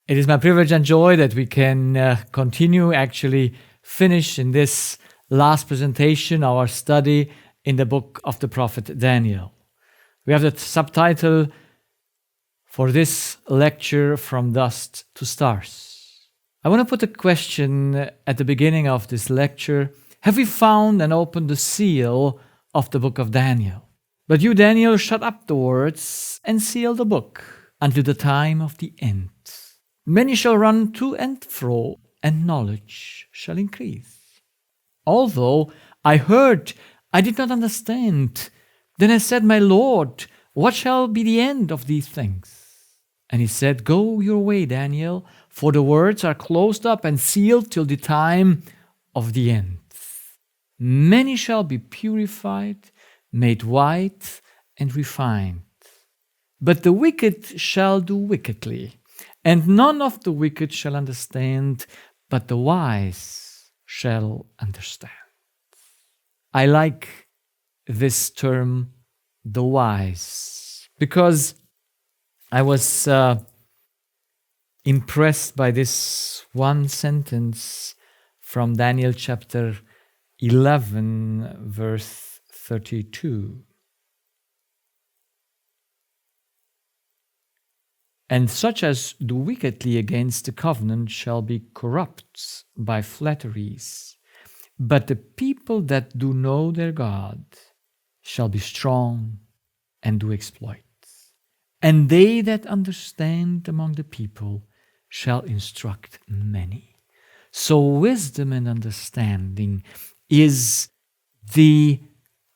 It is my privilege and joy that we can finish in this last presentation our study in the book of the prophet Daniel. We have the subtitle for this lecture, From Dust to Stars. I want to put a question at the beginning of this lecture. Have we found and opened the seal of the book of Daniel? But you, Daniel, shut up the words and seal the book until the time of the end. Many shall run to and fro, and knowledge shall increase. Although I heard, I did not understand. Then I said, My Lord, what shall be the end of these things? And he said, Go your way, Daniel, for the words are closed up and sealed till the time of the end. Many shall be purified, made white, and refined. But the wicked shall do wickedly, and none of the wicked shall understand, but the wise shall understand. I like this term, the wise, because I was impressed by this one sentence from Daniel chapter 11, verse 32. And such as do wickedly against the covenant shall be corrupt by flatteries. But the people that do know their God shall be strong and do exploits. And they that understand among the people shall instruct many. So wisdom and understanding is the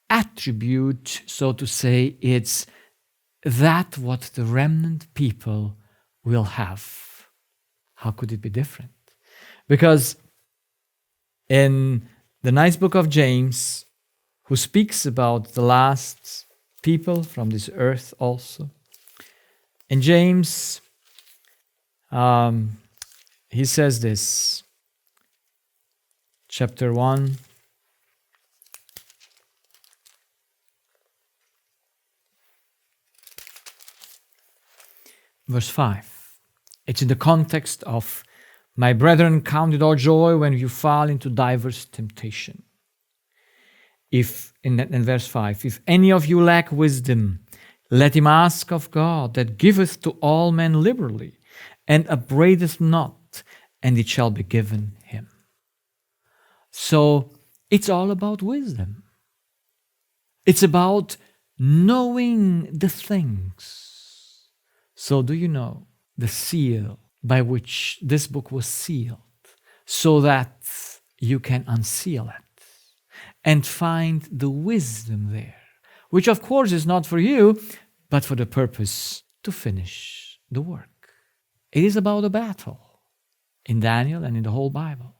attribute, so to say, it's that what the remnant people will have. How could it be different? Because in the nice book of James, who speaks about the last people from this earth also, in James, he says this, chapter 1, verse 5. It's in the context of, My brethren, count it all joy when you fall into diverse temptation. In verse 5, if any of you lack wisdom, let him ask of God, that giveth to all men liberally, and upbraideth not, and it shall be given him. So it's all about wisdom. It's about knowing the things. So do you know the seal by which this book was sealed, so that you can unseal it and find the wisdom there, which of course is not for you, but for the purpose to finish the work. It is about a battle in Daniel and in the whole Bible,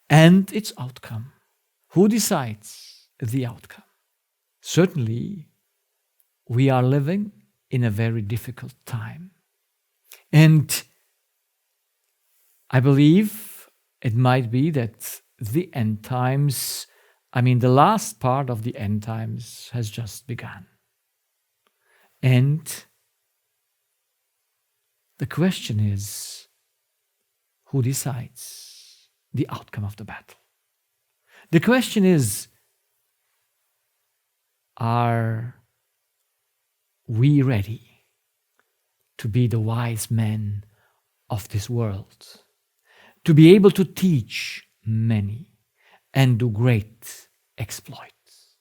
and its outcome. Who decides the outcome? Certainly, we are living in a very difficult time. And I believe it might be that the end times, the last part of the end times has just begun. And the question is, who decides the outcome of the battle? The question is, are we ready to be the wise men of this world, to be able to teach many and do great exploits?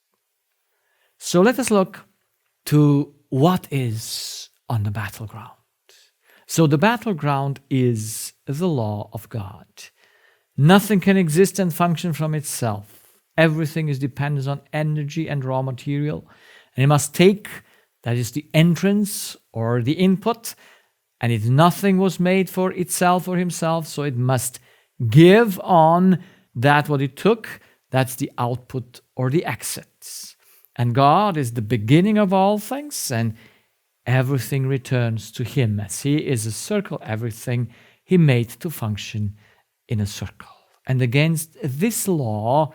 So let us look to what is on the battleground. So the battleground is the law of God. Nothing can exist and function from itself. Everything is dependent on energy and raw material, and it must take, that is the entrance or the input, and nothing was made for itself or himself, so it must give on that what it took, that's the output or the exit. And God is the beginning of all things, and everything returns to him. As he is a circle, everything he made to function in a circle. And against this law,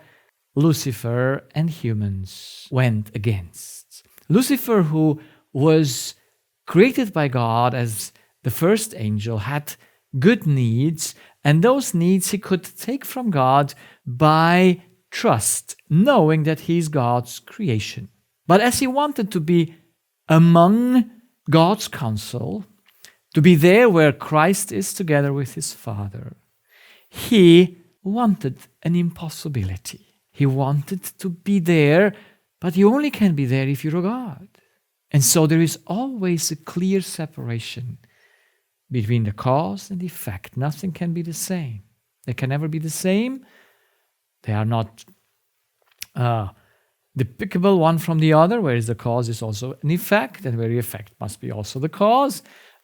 Lucifer and humans went against. Lucifer, who was created by God as the first angel, had good needs, and those needs he could take from God by trust, knowing that he's God's creation. But as he wanted to be among God's council, to be there where Christ is together with his Father, he wanted an impossibility. He wanted to be there, but you only can be there if you're a God. And so there is always a clear separation between the cause and the effect. Nothing can be the same. They can never be the same. They are not depicable one from the other, whereas the cause is also an effect, and where the effect must be also the cause,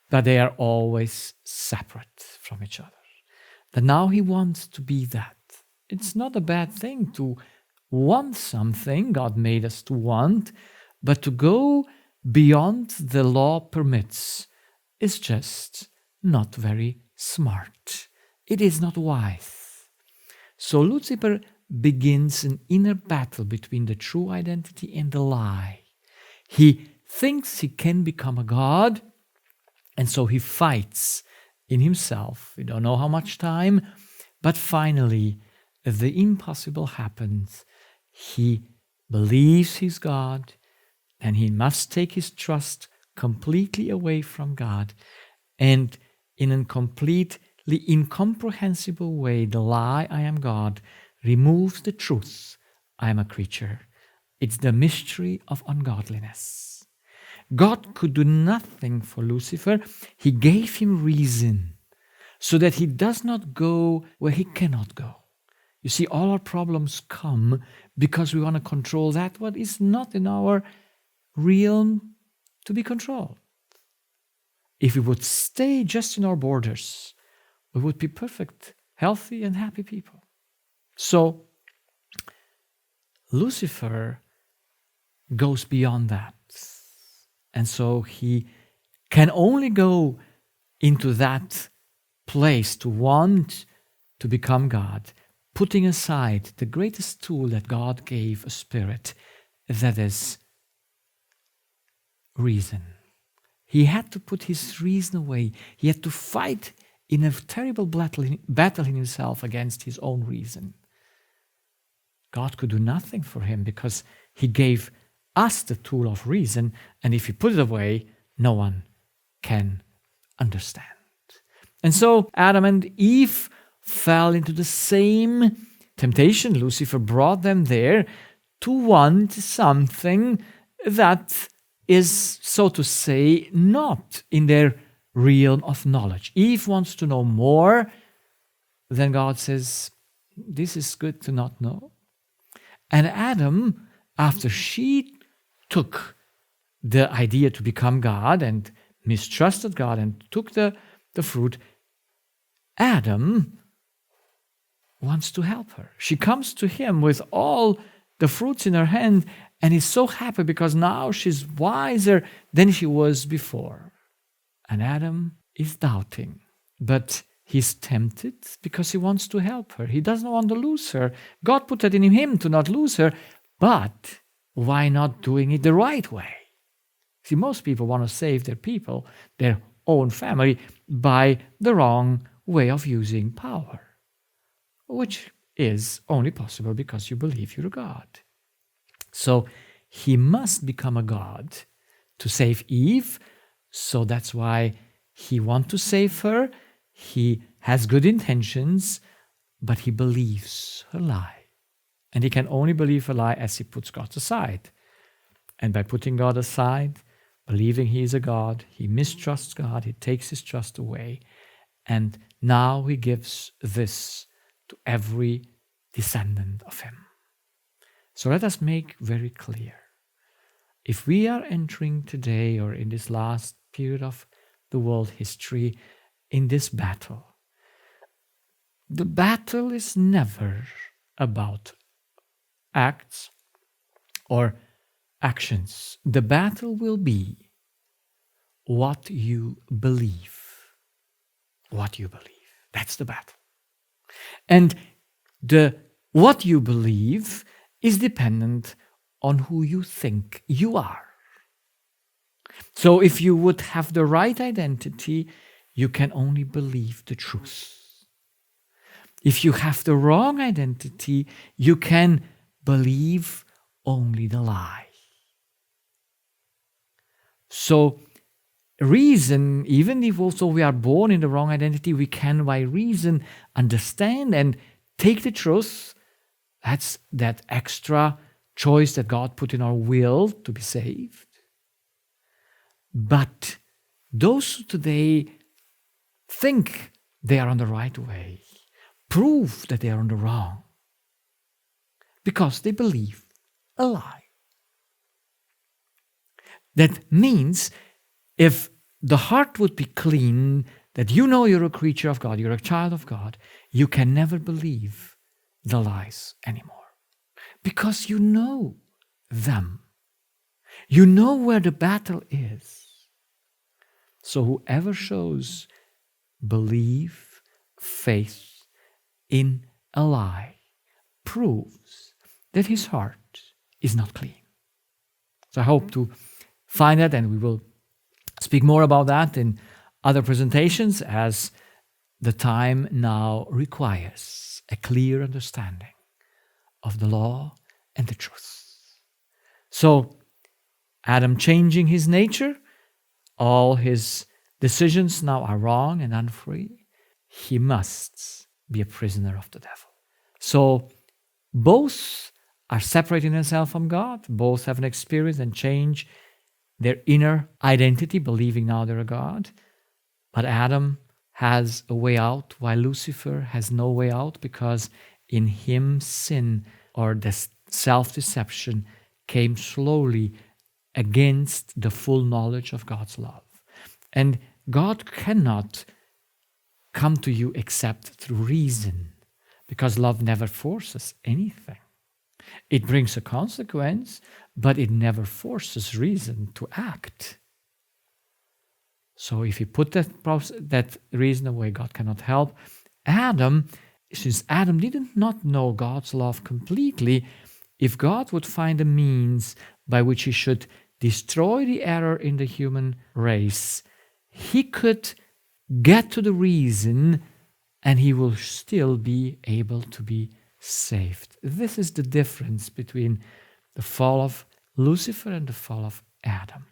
but they are always separate from each other. But now he wants to be that. It's not a bad thing to want something God made us to want, but to go beyond the law permits is just not very smart. It is not wise. So Lucifer begins an inner battle between the true identity and the lie. He thinks he can become a god, and so he fights in himself. We don't know how much time, but finally the impossible happens. He believes he's God, and he must take his trust completely away from God. And in a completely incomprehensible way, the lie, I am God, removes the truth, I am a creature. It's the mystery of ungodliness. God could do nothing for Lucifer. He gave him reason so that he does not go where he cannot go. You see, all our problems come because we want to control that what is not in our realm to be controlled. If we would stay just in our borders, we would be perfect, healthy, and happy people. So, Lucifer goes beyond that. And so he can only go into that place to want to become God, putting aside the greatest tool that God gave a spirit, that is reason. He had to put his reason away. He had to fight in a terrible battle in himself against his own reason. God could do nothing for him because he gave us the tool of reason, and if he put it away, no one can understand. And so Adam and Eve fell into the same temptation. Lucifer brought them there to want something that is, so to say, not in their realm of knowledge. Eve wants to know more. Then God says, this is good to not know. And Adam, after she took the idea to become God and mistrusted God and took the fruit, Adam wants to help her. She comes to him with all the fruits in her hand and is so happy because now she's wiser than she was before. And Adam is doubting, but he's tempted because he wants to help her. He doesn't want to lose her. God put that in him to not lose her, but why not doing it the right way? See, most people want to save their people, their own family, by the wrong way of using power, which is only possible because you believe you're a God. So he must become a God to save Eve. So that's why he wants to save her. He has good intentions, but he believes her lie. And he can only believe a lie as he puts God aside. And by putting God aside, believing he is a God, he mistrusts God, he takes his trust away. And now he gives this to every descendant of him. So let us make very clear. If we are entering today or in this last period of the world history in this battle, the battle is never about acts or actions. The battle will be what you believe. What you believe. That's the battle. And what you believe is dependent on who you think you are. So if you would have the right identity, you can only believe the truth. If you have the wrong identity, you can believe only the lie. So reason, even if also we are born in the wrong identity, we can by reason understand and take the truth. That's that extra choice that God put in our will to be saved. But those who today think they are on the right way prove that they are on the wrong because they believe a lie. That means if the heart would be clean, that you know you're a creature of God, you're a child of God, you can never believe the lies anymore. Because you know them. You know where the battle is. So whoever shows belief, faith in a lie proves that his heart is not clean. So I hope to find that, and we will speak more about that in other presentations as the time now requires a clear understanding of the law and the truth. So Adam changing his nature, all his decisions now are wrong and unfree. He must be a prisoner of the devil. So both are separating themselves from God, both have an experience and change their inner identity, believing now they're a God. But Adam has a way out, while Lucifer has no way out, because in him sin or the self-deception came slowly against the full knowledge of God's love. And God cannot come to you except through reason, because love never forces anything. It brings a consequence, but it never forces reason to act. So if you put that reason away, God cannot help. Since Adam did not know God's love completely, if God would find a means by which he should destroy the error in the human race, he could get to the reason and he will still be able to be saved. This is the difference between the fall of Lucifer and the fall of Adam.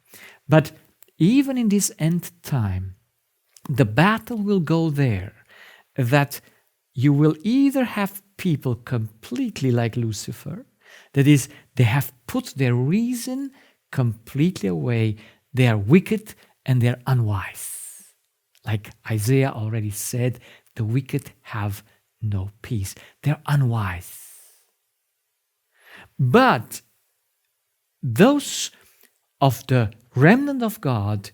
But even in this end time, the battle will go there, that you will either have people completely like Lucifer, that is, they have put their reason completely away, they are wicked and they're unwise. Like Isaiah already said, the wicked have no peace. They're unwise. But those of the remnant of God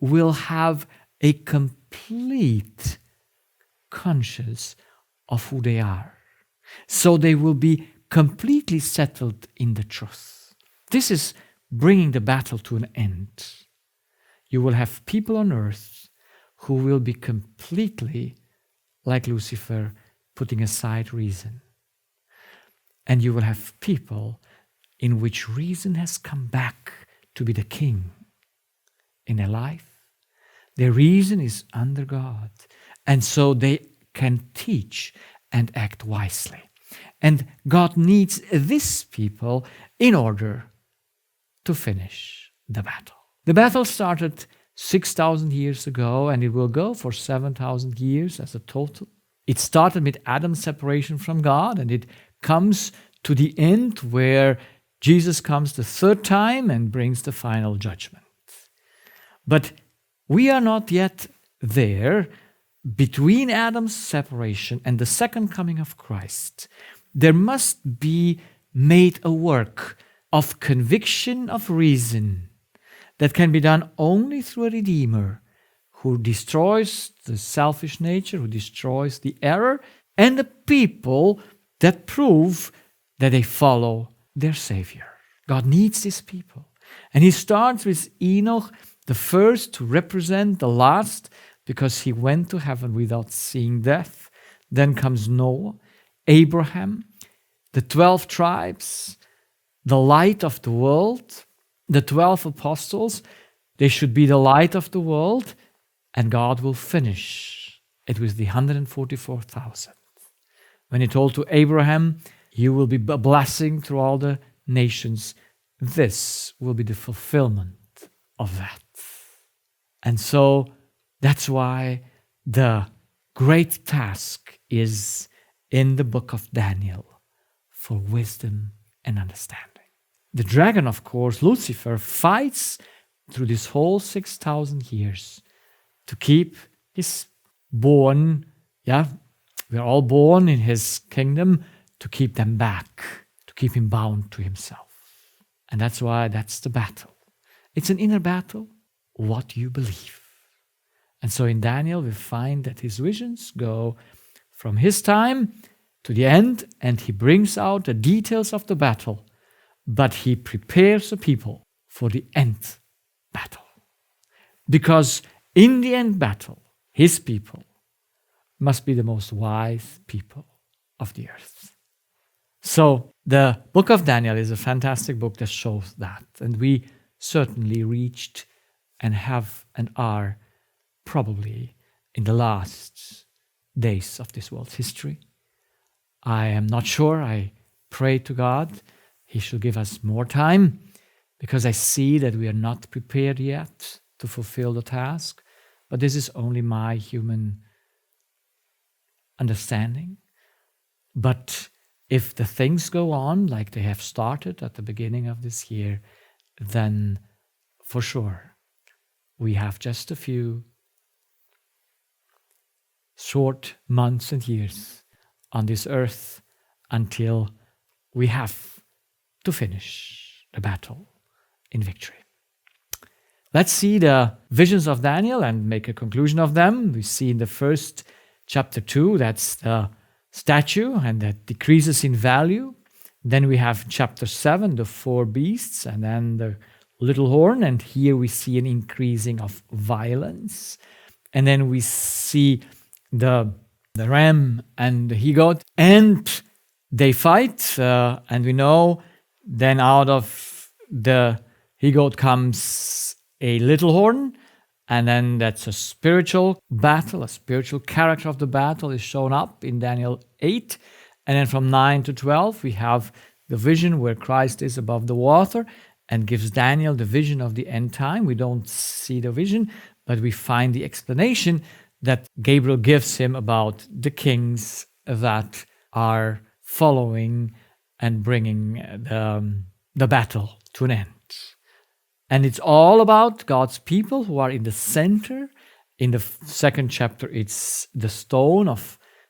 will have a complete conscience of who they are. So they will be completely settled in the truth. This is bringing the battle to an end. You will have people on earth who will be completely like Lucifer, putting aside reason. And you will have people in which reason has come back to be the king in their life. Their reason is under God. And so they can teach and act wisely. And God needs these people in order to finish the battle. The battle started 6,000 years ago, and it will go for 7,000 years as a total. It started with Adam's separation from God, and it comes to the end where Jesus comes the third time and brings the final judgment. But we are not yet there. Between Adam's separation and the second coming of Christ, there must be made a work of conviction of reason that can be done only through a Redeemer who destroys the selfish nature, who destroys the error, and the people that prove that they follow their Savior. God needs these people. And he starts with Enoch, the first to represent the last, because he went to heaven without seeing death. Then comes Noah, Abraham, the 12 tribes, the light of the world, the 12 apostles. They should be the light of the world. and God will finish it with the 144,000. When he told to Abraham, you will be a blessing to all the nations, this will be the fulfillment of that. And so that's why the great task is in the book of Daniel for wisdom and understanding. The dragon, of course, Lucifer, fights through this whole 6,000 years to keep his born, we're all born in his kingdom, to keep them back, to keep him bound to himself. And that's why that's the battle. It's an inner battle, what you believe. And so in Daniel, we find that his visions go from his time to the end, and he brings out the details of the battle, but he prepares the people for the end battle. Because in the end battle, his people must be the most wise people of the earth. So the book of Daniel is a fantastic book that shows that. And we certainly reached and have and are probably in the last days of this world's history. I am not sure. I pray to God he should give us more time, because I see that we are not prepared yet to fulfill the task. But this is only my human understanding. But if the things go on like they have started at the beginning of this year, then for sure we have just a few short months and years on this earth until we have to finish the battle in victory. Let's see the visions of Daniel and make a conclusion of them. We see in the first chapter 2, that's the statue, and that decreases in value. Then we have chapter 7, the 4 beasts, and then the little horn, and here we see an increasing of violence. And then we see the ram and the he-goat, and they fight, and we know then out of the he-goat comes a little horn, and then that's a spiritual battle, a spiritual character of the battle is shown up in Daniel 8. And then from 9 to 12, we have the vision where Christ is above the water and gives Daniel the vision of the end time. We don't see the vision, but we find the explanation that Gabriel gives him about the kings that are following and bringing the battle to an end. And it's all about God's people who are in the center. In the second chapter, it's the stone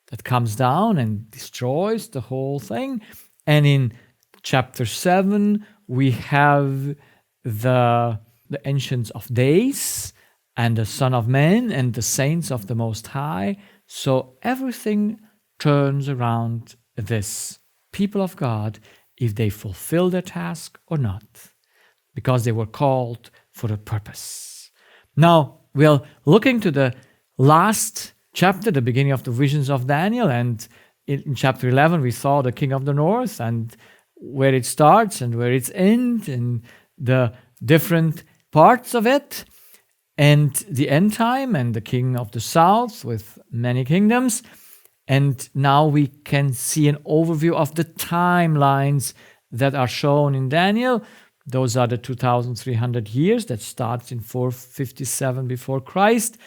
that comes down and destroys the whole thing. And in chapter 7, we have the Ancients of Days and the Son of Man and the saints of the Most High. So everything turns around this people of God, if they fulfill their task or not, because they were called for a purpose. Now, we're looking to the last chapter, the beginning of the visions of Daniel, and in chapter 11 we saw the king of the north and where it starts and where it ends and the different parts of it, and the end time and the king of the south with many kingdoms. And now we can see an overview of the timelines that are shown in Daniel. Those are the 2,300 years that starts in 457 before Christ.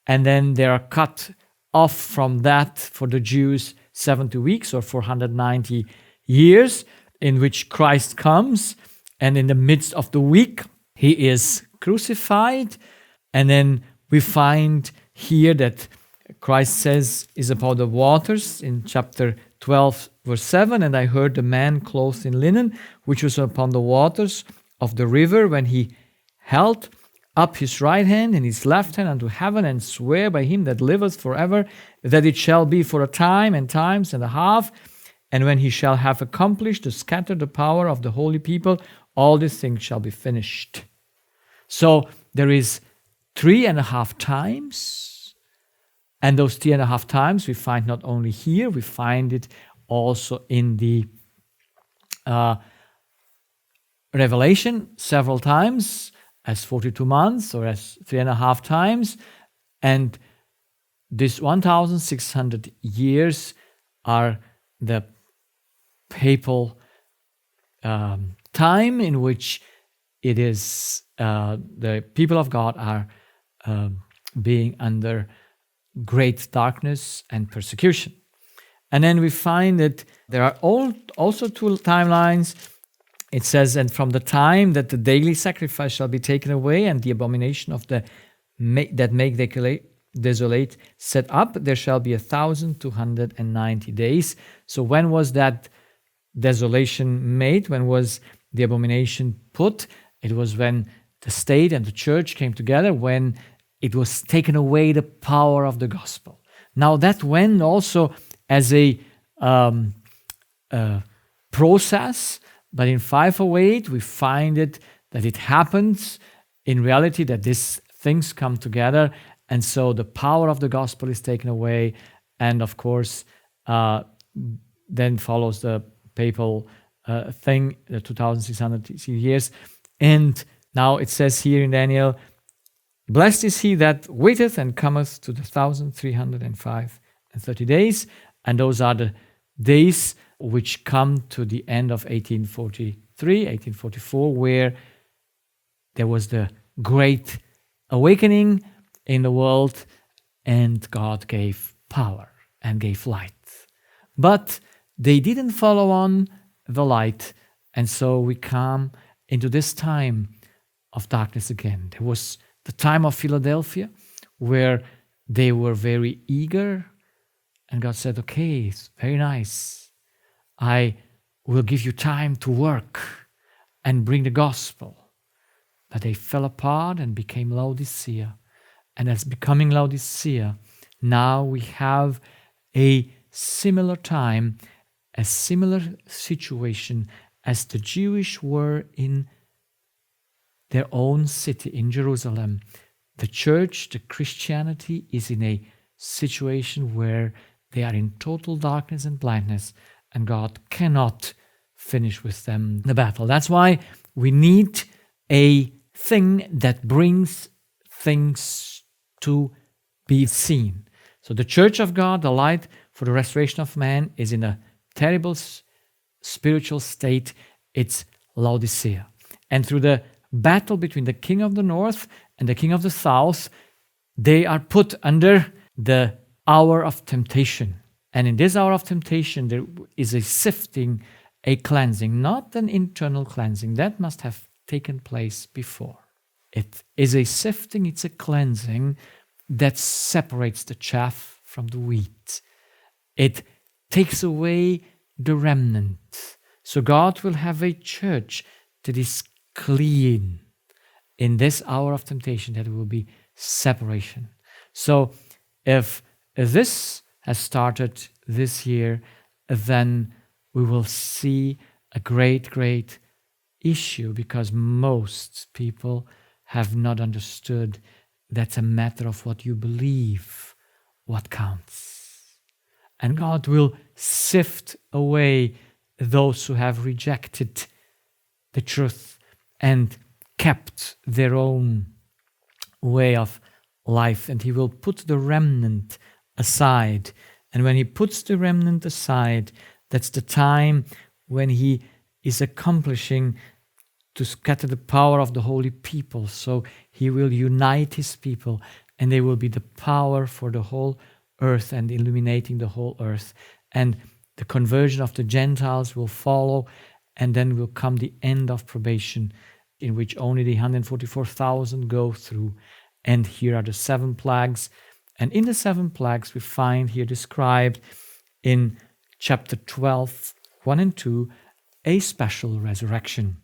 And then they are cut off from that for the Jews 70 weeks or 490 years in which Christ comes. And in the midst of the week, he is crucified. And then we find here that Christ says is about the waters in chapter 12, verse 7, and I heard the man clothed in linen, which was upon the waters of the river, when he held up his right hand and his left hand unto heaven, and swear by him that liveth forever, that it shall be for a time and times and a half, and when he shall have accomplished to scatter the power of the holy people, all these things shall be finished. So there is 3.5 times. And those 3.5 times we find not only here, we find it also in the Revelation several times as 42 months or as 3.5 times. And this 1,600 years are the papal time in which it is the people of God are being under great darkness and persecution. And then we find that there are also two timelines. It says, and from the time that the daily sacrifice shall be taken away and the abomination of that make desolate set up, there shall be 1,290 days. So when was that desolation made? When was the abomination put? It was when the state and the church came together, when it was taken away the power of the gospel. Now that went also as a process, but in 508 we find it that it happens in reality, that these things come together, and so the power of the gospel is taken away, and of course then follows the papal thing, the 2,600 years. And now it says here in Daniel, blessed is he that waiteth and cometh to the 1,305 and 30 days. And those are the days which come to the end of 1843, 1844, where there was the great awakening in the world and God gave power and gave light. But they didn't follow on the light, and so we come into this time of darkness again. There was the time of Philadelphia where they were very eager, and God said, okay, it's very nice. I will give you time to work and bring the gospel. But they fell apart and became Laodicea. And as becoming Laodicea, now we have a similar time, a similar situation as the Jewish were in their own city in Jerusalem. The church, the Christianity, is in a situation where they are in total darkness and blindness, and God cannot finish with them the battle. That's why we need a thing that brings things to be seen. So the church of God, the light for the restoration of man, is in a terrible spiritual state. It's Laodicea. And through the battle between the king of the north and the king of the south, they are put under the hour of temptation. And in this hour of temptation, there is a sifting, a cleansing, not an internal cleansing. That must have taken place before. It is a sifting, it's a cleansing that separates the chaff from the wheat. It takes away the remnant. So God will have a church that is clean. In this hour of temptation, that will be separation. So if this has started this year, then we will see a great, great issue, because most people have not understood that's a matter of what you believe, what counts. And God will sift away those who have rejected the truth and kept their own way of life, and He will put the remnant aside. And when He puts the remnant aside, that's the time when He is accomplishing to scatter the power of the holy people. So He will unite His people, and they will be the power for the whole earth and illuminating the whole earth. And the conversion of the Gentiles will follow, and then will come the end of probation, in which only the 144,000 go through. And here are the 7 plagues. And in the 7 plagues, we find here described in chapter 12, 1 and 2, a special resurrection.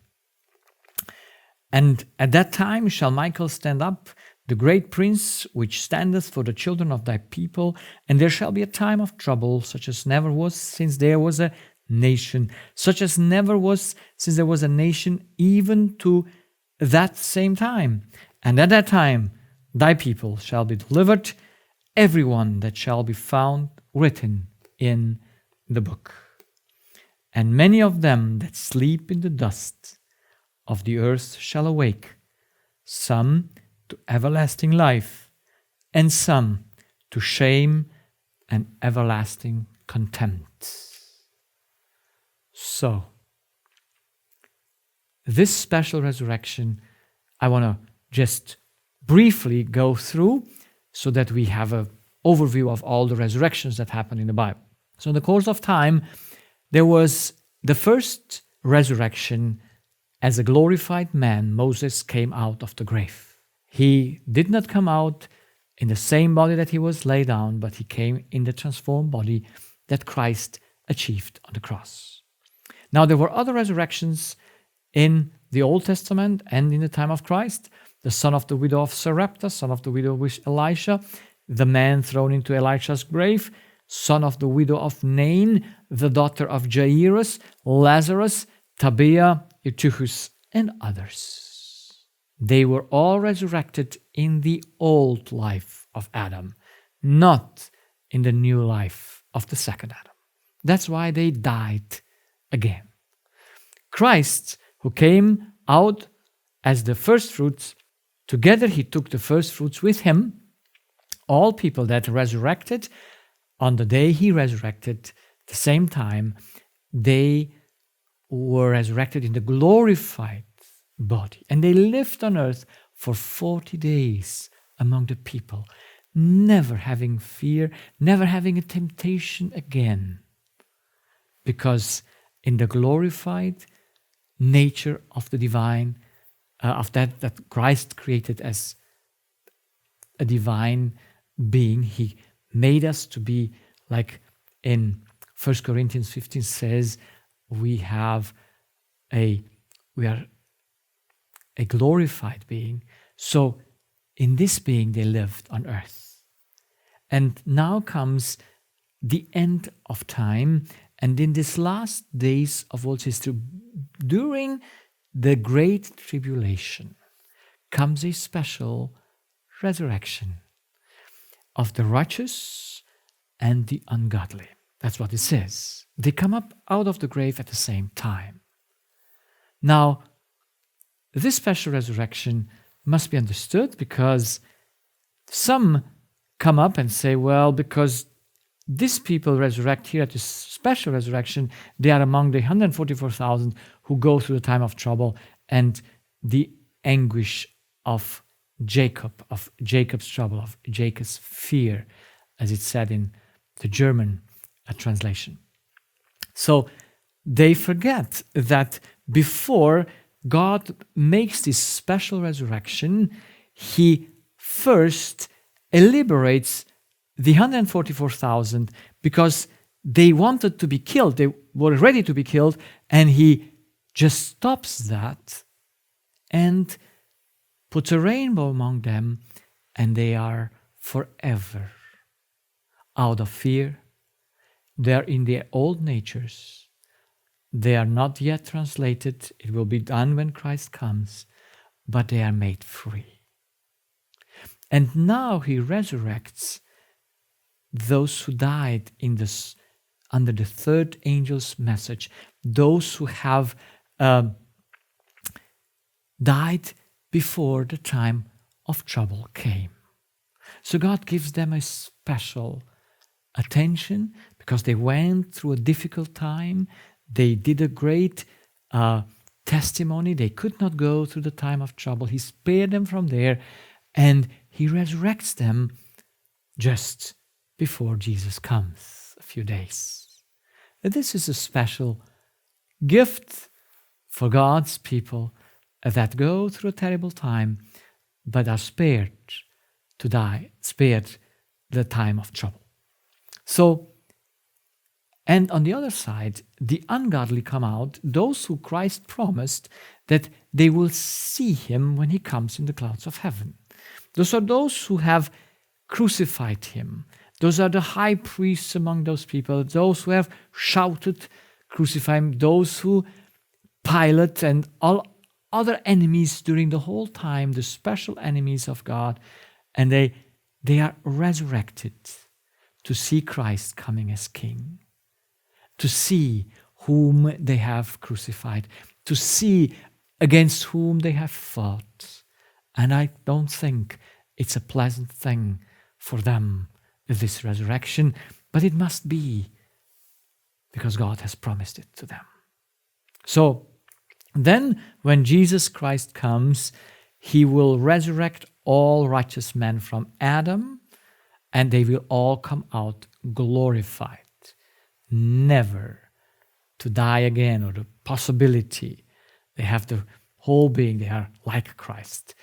And at that time shall Michael stand up, the great prince, which standeth for the children of thy people, and there shall be a time of trouble, such as never was since there was a nation, such as never was since there was a nation, even to that same time. And at that time thy people shall be delivered, every one that shall be found written in the book. And many of them that sleep in the dust of the earth shall awake, some to everlasting life, and some to shame and everlasting contempt. So, this special resurrection, I want to just briefly go through so that we have an overview of all the resurrections that happened in the Bible. So in the course of time, there was the first resurrection as a glorified man. Moses came out of the grave. He did not come out in the same body that he was laid down, but he came in the transformed body that Christ achieved on the cross. Now, there were other resurrections in the Old Testament and in the time of Christ. The son of the widow of Sarepta, son of the widow with Elisha, the man thrown into Elisha's grave, son of the widow of Nain, the daughter of Jairus, Lazarus, Tabea, Eutychus, and others. They were all resurrected in the old life of Adam, not in the new life of the second Adam. That's why they died again. Christ, who came out as the first fruits, together he took the first fruits with him. All people that resurrected on the day he resurrected, the same time, they were resurrected in the glorified body. And they lived on earth for 40 days among the people, never having fear, never having a temptation again. Because in the glorified nature of the divine, of that Christ created as a divine being, he made us to be like in 1 Corinthians 15 says, we are a glorified being. So in this being they lived on earth. And now comes the end of time, and in these last days of world history, during the Great Tribulation, comes a special resurrection of the righteous and the ungodly. That's what it says. They come up out of the grave at the same time. Now, this special resurrection must be understood because some come up and say, well, because these people resurrect here at this special resurrection, they are among the 144,000 who go through the time of trouble and the anguish of Jacob, of Jacob's trouble, of Jacob's fear, as it said in the German translation. So they forget that before God makes this special resurrection, he first liberates the 144,000 because they wanted to be killed. They were ready to be killed, and he just stops that and puts a rainbow among them, and they are forever out of fear. They are in their old natures. They are not yet translated. It will be done when Christ comes, but they are made free. And now he resurrects those who died in this, under the third angel's message, those who have died before the time of trouble came. So God gives them a special attention because they went through a difficult time. They did a great testimony. They could not go through the time of trouble. He spared them from there, and he resurrects them just before Jesus comes, a few days. And this is a special gift for God's people that go through a terrible time, but are spared to die, spared the time of trouble. So, and on the other side, the ungodly come out, those who Christ promised that they will see him when he comes in the clouds of heaven. Those are those who have crucified him. Those are the high priests among those people, those who have shouted, crucify him, those who Pilate and all other enemies during the whole time, the special enemies of God, and they are resurrected to see Christ coming as King, to see whom they have crucified, to see against whom they have fought. And I don't think it's a pleasant thing for them this resurrection, but it must be because God has promised it to them. So then when Jesus Christ comes, he will resurrect all righteous men from Adam, and they will all come out glorified, never to die again, or the possibility. They have the whole being, they are like Christ.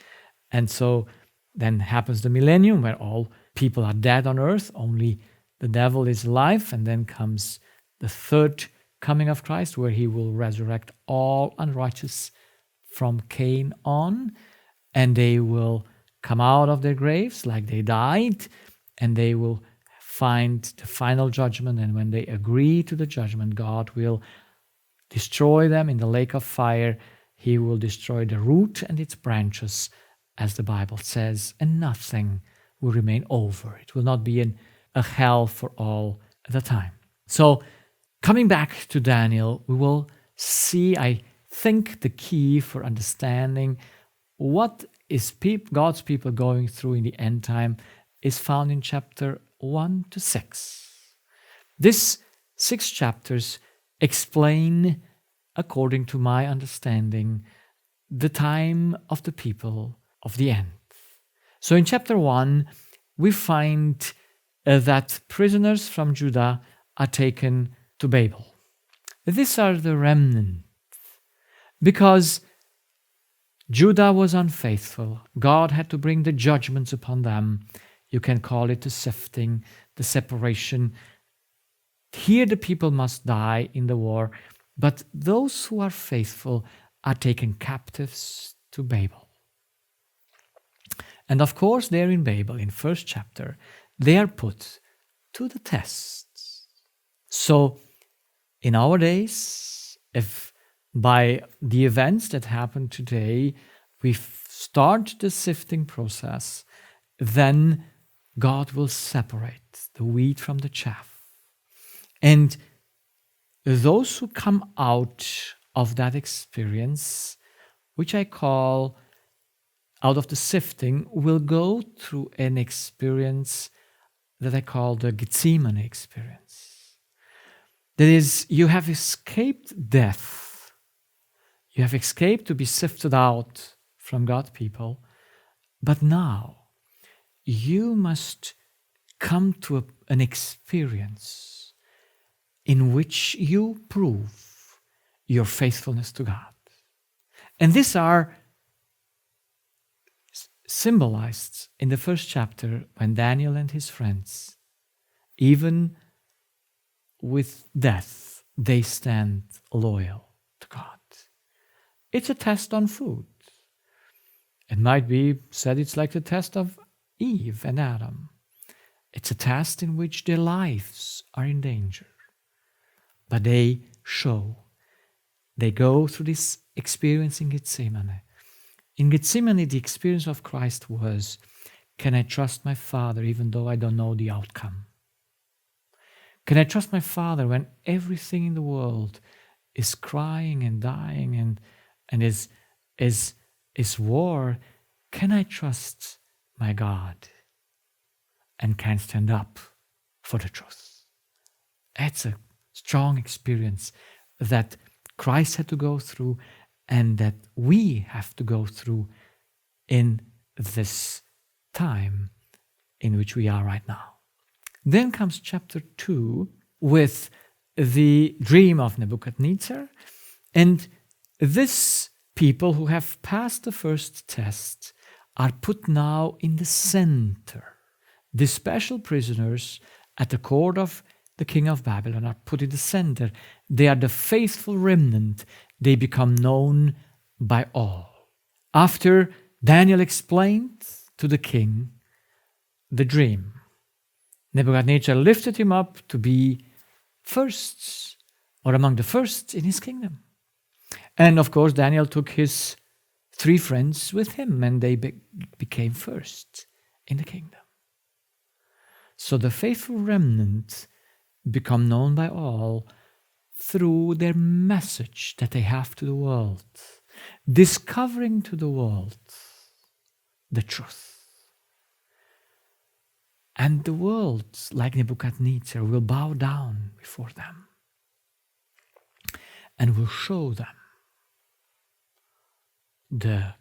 And so then happens the millennium where all people are dead on earth, only the devil is alive, and then comes the third coming of Christ where he will resurrect all unrighteous from Cain on, and they will come out of their graves like they died, and they will find the final judgment, and when they agree to the judgment, God will destroy them in the lake of fire. He will destroy the root and its branches, as the Bible says, and nothing will remain over. It will not be a hell for all the time. So, coming back to Daniel, we will see, I think, the key for understanding what is God's people going through in the end time is found in chapter 1 to 6. These 6 chapters explain, according to my understanding, the time of the people of the end. So in chapter 1, we find that prisoners from Judah are taken to Babel. These are the remnant, because Judah was unfaithful. God had to bring the judgments upon them. You can call it the sifting, the separation. Here the people must die in the war, but those who are faithful are taken captives to Babel. And of course, there in Babel, in first chapter, they are put to the test. So, in our days, if by the events that happen today, we start the sifting process, then God will separate the wheat from the chaff. And those who come out of that experience, which I call out of the sifting, will go through an experience that I call the Gethsemane experience. That is, you have escaped death. You have escaped to be sifted out from God's people. But now, you must come to an experience in which you prove your faithfulness to God. And these are symbolized in the first chapter when Daniel and his friends, even with death, they stand loyal to God. It's a test on food. It might be said it's like the test of Eve and Adam. It's a test in which their lives are in danger. But they go through this experience in Gethsemane. In Gethsemane, the experience of Christ was, can I trust my Father even though I don't know the outcome? Can I trust my Father when everything in the world is crying and dying and is war? Can I trust my God and can stand up for the truth? That's a strong experience that Christ had to go through and that we have to go through in this time in which we are right now. Then comes chapter 2 with the dream of Nebuchadnezzar, and this people who have passed the first test are put now in the center. The special prisoners at the court of the king of Babylon are put in the center. They are the faithful remnant. They become known by all. After Daniel explained to the king the dream, Nebuchadnezzar lifted him up to be first, or among the first in his kingdom. And of course, Daniel took his 3 friends with him, and they became first in the kingdom. So the faithful remnant become known by all through their message that they have to the world, discovering to the world the truth. And the world, like Nebuchadnezzar, will bow down before them and will show them the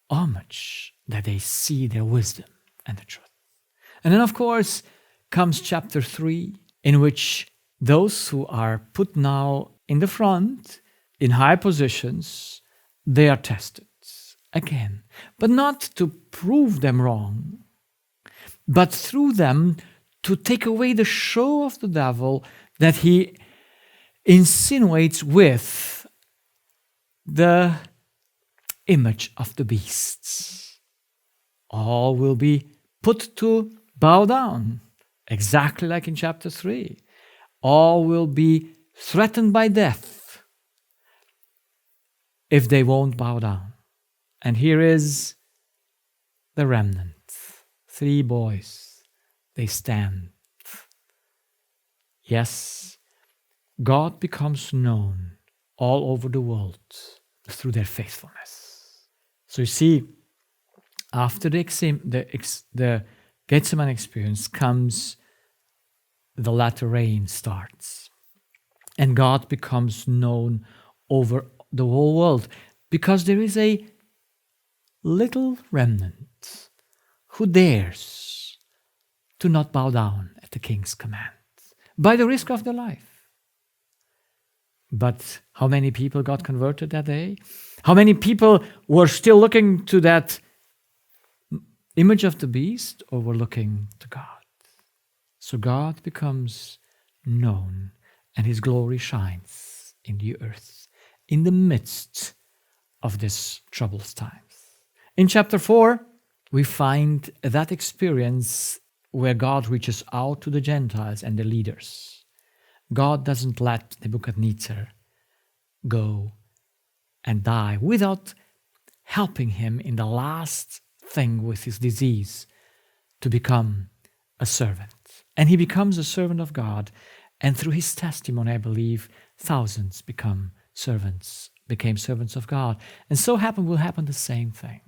homage that they see their wisdom and the truth. And then, of course, comes chapter 3, in which those who are put now in the front, in high positions, they are tested again. But not to prove them wrong, but through them to take away the show of the devil that he insinuates with the image of the beasts. All will be put to bow down, exactly like in chapter 3. All will be threatened by death if they won't bow down. And here is the remnant. 3 boys, they stand. Yes, God becomes known all over the world through their faithfulness. So you see, after the Gethsemane experience comes the latter rain starts. And God becomes known over the whole world because there is a little remnant who dares to not bow down at the king's command by the risk of their life. But how many people got converted that day? How many people were still looking to that image of the beast or were looking to God? So God becomes known and his glory shines in the earth in the midst of this troublous times. In chapter 4, we find that experience where God reaches out to the Gentiles and the leaders. God doesn't let Nebuchadnezzar go and die without helping him in the last thing with his disease to become a servant. And he becomes a servant of God, and through his testimony, I believe, thousands became servants of God. And so will happen the same thing.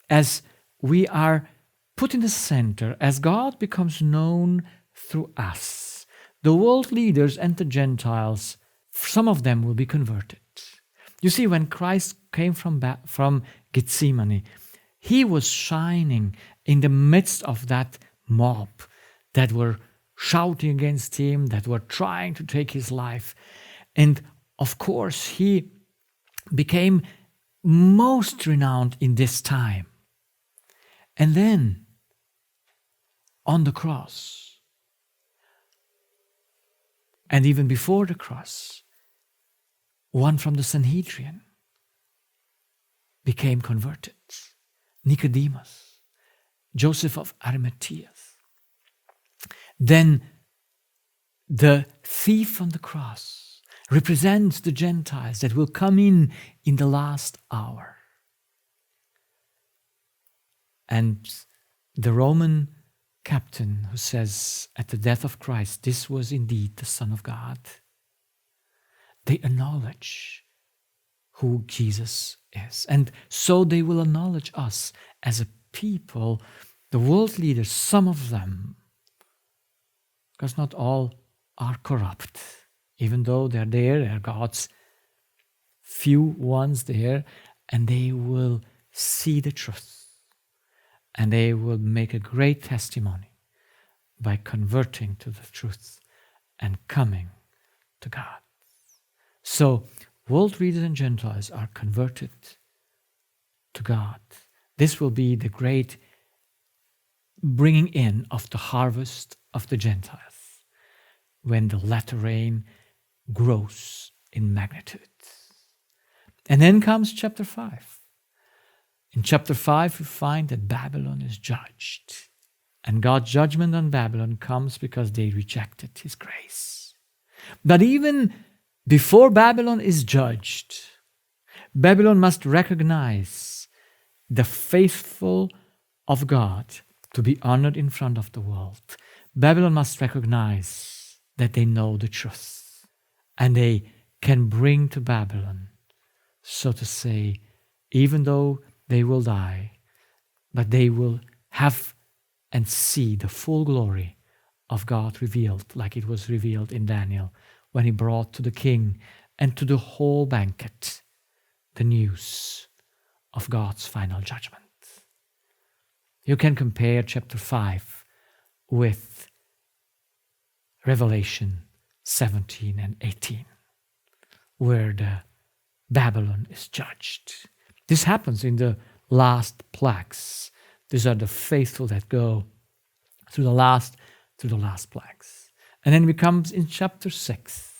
As we are put in the center, as God becomes known through us, the world leaders and the Gentiles, some of them will be converted. You see, when Christ came from Gethsemane, he was shining in the midst of that mob that were shouting against him, that were trying to take his life. And of course, he became most renowned in this time. And then, on the cross, and even before the cross, one from the Sanhedrin became converted. Nicodemus, Joseph of Arimathea. Then the thief on the cross represents the Gentiles that will come in the last hour. And the Roman captain who says at the death of Christ, this was indeed the Son of God, they acknowledge who Jesus is. And so they will acknowledge us as a people, the world leaders, some of them, because not all are corrupt. Even though they're there, they're God's few ones there, and they will see the truth. And they will make a great testimony by converting to the truth and coming to God. So, world leaders and Gentiles are converted to God. This will be the great bringing in of the harvest of the Gentiles when the latter rain grows in magnitude. And then comes chapter 5. In chapter 5, we find that Babylon is judged. And God's judgment on Babylon comes because they rejected his grace. But even before Babylon is judged, Babylon must recognize the faithful of God to be honored in front of the world. Babylon must recognize that they know the truth. And they can bring to Babylon, so to say, even though they will die, but they will have and see the full glory of God revealed, like it was revealed in Daniel when he brought to the king and to the whole banquet the news of God's final judgment. You can compare chapter 5 with Revelation 17 and 18, where the Babylon is judged. This happens in the last plagues. These are the faithful that go through the last plagues. And then we come in chapter 6.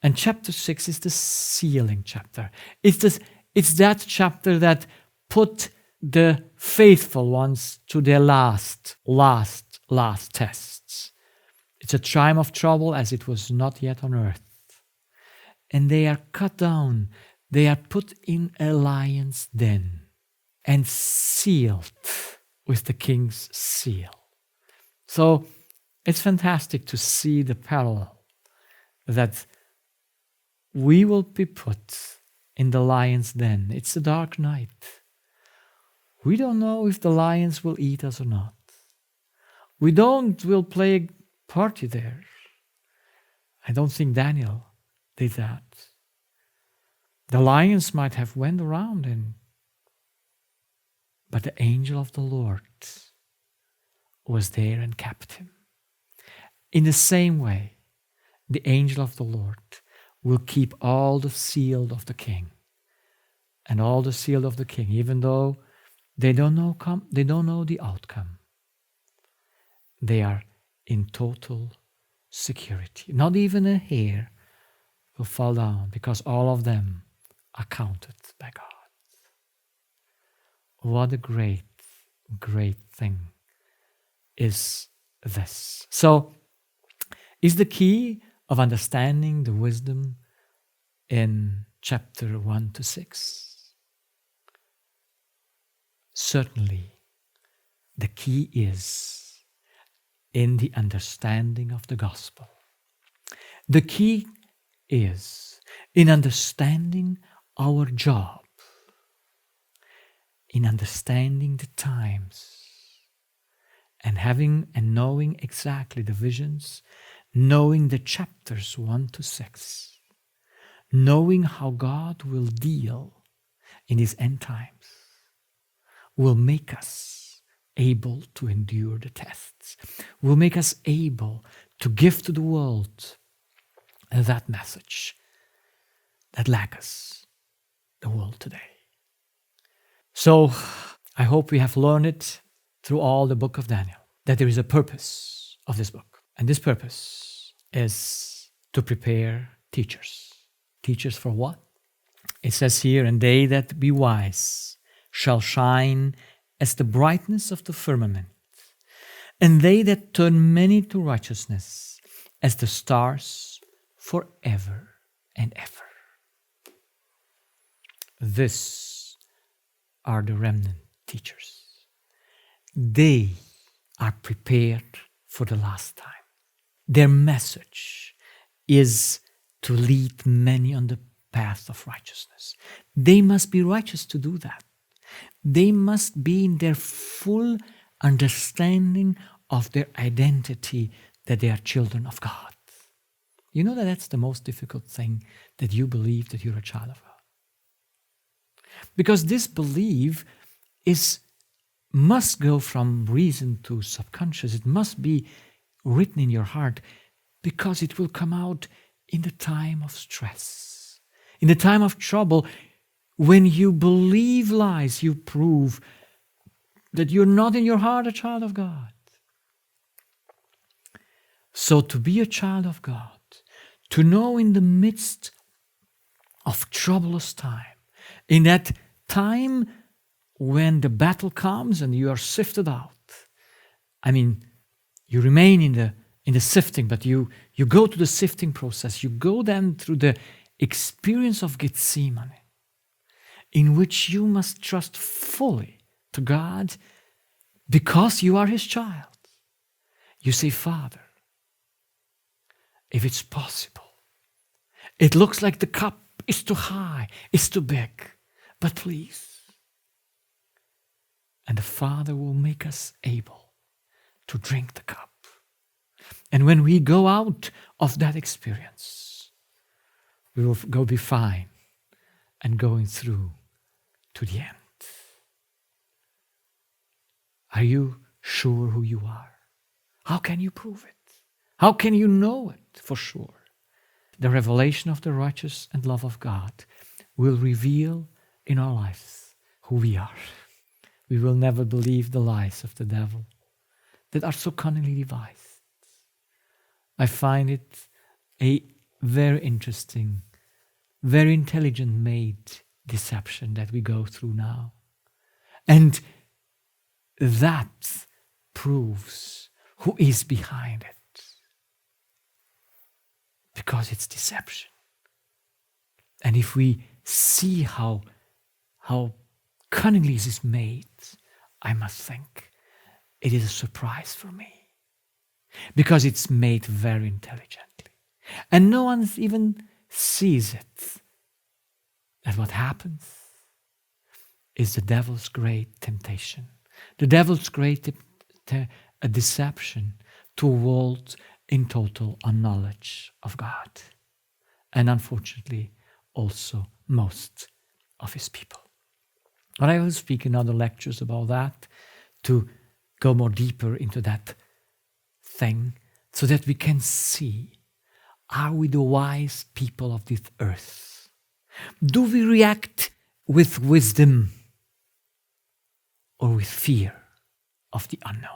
And chapter 6 is the sealing chapter. It's that chapter that put the faithful ones to their last tests. It's a time of trouble as it was not yet on earth. And they are cut down. They are put in a lion's den and sealed with the king's seal. So it's fantastic to see the parallel that we will be put in the lion's den. It's a dark night. We don't know if the lions will eat us or not. We'll play a party there. I don't think Daniel did that. The lions might have went around but the angel of the Lord was there and kept him. In the same way, the angel of the Lord will keep all the seal of the king. And all the seal of the king, even though they don't know the outcome. They are in total security. Not even a hair will fall down because all of them are counted by God. What a great, great thing is this. So, is the key of understanding the wisdom in chapter 1 to 6? Certainly, the key is in the understanding of the gospel. The key is in understanding our job, in understanding the times, and having and knowing exactly the visions, knowing the chapters 1 to 6, knowing how God will deal in his end times, will make us able to endure the tests, will make us able to give to the world that message that lacks the world today. So I hope we have learned it through all the book of Daniel, that there is a purpose of this book. And this purpose is to prepare teachers. Teachers for what? It says here, and they that be wise shall shine as the brightness of the firmament, and they that turn many to righteousness as the stars forever and ever. This are the remnant teachers. They are prepared for the last time. Their message is to lead many on the path of righteousness. They must be righteous to do that. They must be in their full understanding of their identity, that they are children of God. You know that that's the most difficult thing, that you believe that you're a child of God. Because this belief must go from reason to subconscious. It must be written in your heart, because it will come out in the time of stress, in the time of trouble. When you believe lies, you prove that you're not in your heart a child of God. So to be a child of God, to know in the midst of troublous time, in that time when the battle comes and you are sifted out, I mean, you remain in the sifting, but you go to the sifting process. You go then through the experience of Gethsemane, in which you must trust fully to God because you are his child. You say, Father, if it's possible, it looks like the cup is too high, it's too big, but please. And the Father will make us able to drink the cup. And when we go out of that experience, we will go be fine and going through to the end. Are you sure who you are? How can you prove it? How can you know it for sure? The revelation of the righteous and love of God will reveal in our lives who we are. We will never believe the lies of the devil that are so cunningly devised. I find it a very interesting, very intelligent made deception that we go through now. And that proves who is behind it. Because it's deception. And if we see how cunningly this is made, I must think it is a surprise for me. Because it's made very intelligently. And no one even sees it. And what happens is the devil's great temptation. The devil's great deception to walk in total unknowledge of God. And unfortunately, also most of his people. But I will speak in other lectures about that to go more deeper into that thing so that we can see, are we the wise people of this earth? Do we react with wisdom or with fear of the unknown?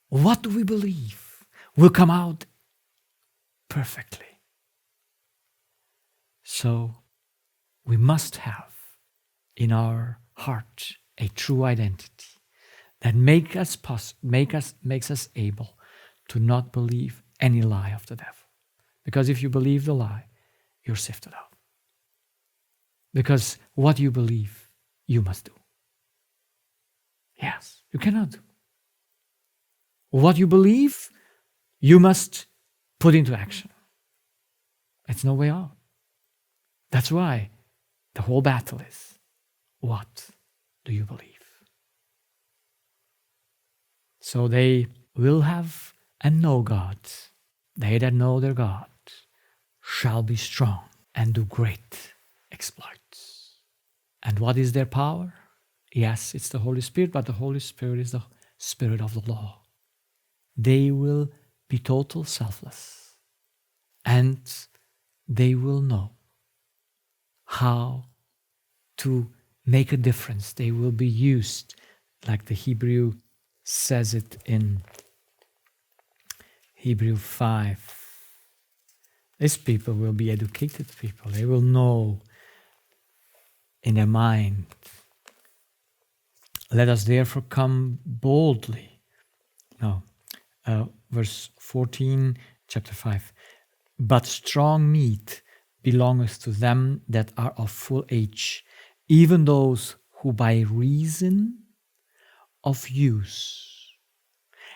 What do we believe will come out perfectly? So we must have in our heart a true identity that makes us able to not believe any lie of the devil. Because if you believe the lie, you're sifted out. Because what you believe, you must do. Yes, you cannot do. What you believe, you must put into action. It's no way out. That's why the whole battle is, what do you believe? So they will have and know God. They that know their God shall be strong and do great exploits. And what is their power? Yes, it's the Holy Spirit, but the Holy Spirit is the Spirit of the law. They will be total selfless, and they will know how to make a difference. They will be used, like the Hebrew says it in Hebrew 5. These people will be educated people. They will know in their mind. Let us therefore come boldly. Verse 14, chapter 5. But strong meat belongeth to them that are of full age, even those who by reason of use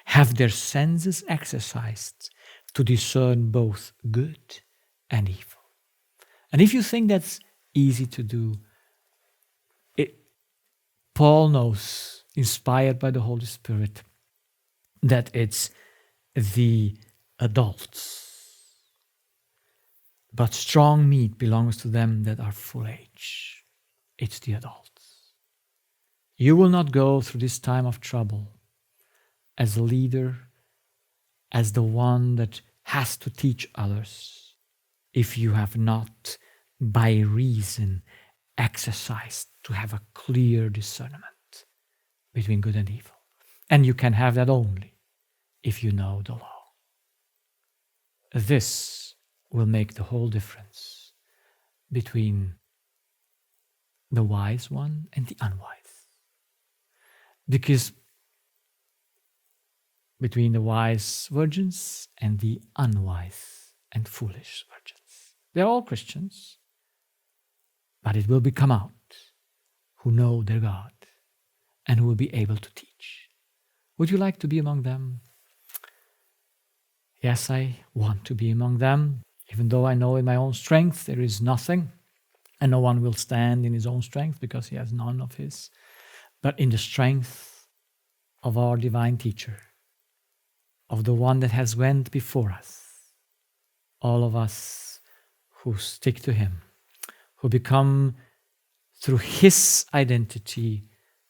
have their senses exercised to discern both good and evil. And if you think that's easy to do, Paul knows, inspired by the Holy Spirit, that it's the adults. But strong meat belongs to them that are full age. It's the adults. You will not go through this time of trouble as a leader, as the one that has to teach others, if you have not, by reason, exercised to have a clear discernment between good and evil. And you can have that only if you know the law. This will make the whole difference between the wise one and the unwise. Because between the wise virgins and the unwise and foolish virgins. They're all Christians, but it will come out who know their God and who will be able to teach. Would you like to be among them? Yes, I want to be among them, even though I know in my own strength there is nothing, and no one will stand in his own strength because he has none of his. but in the strength of our divine teacher, of the one that has went before us. All of us who stick to him, who become through his identity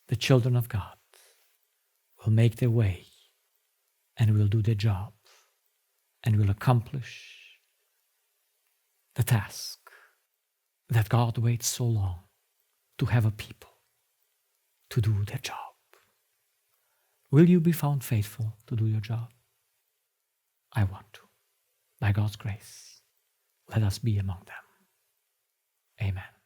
the children of God, will make their way and will do their job and will accomplish the task that God waits so long to have a people to do their job. Will you be found faithful to do your job? I want to. By God's grace, let us be among them. Amen.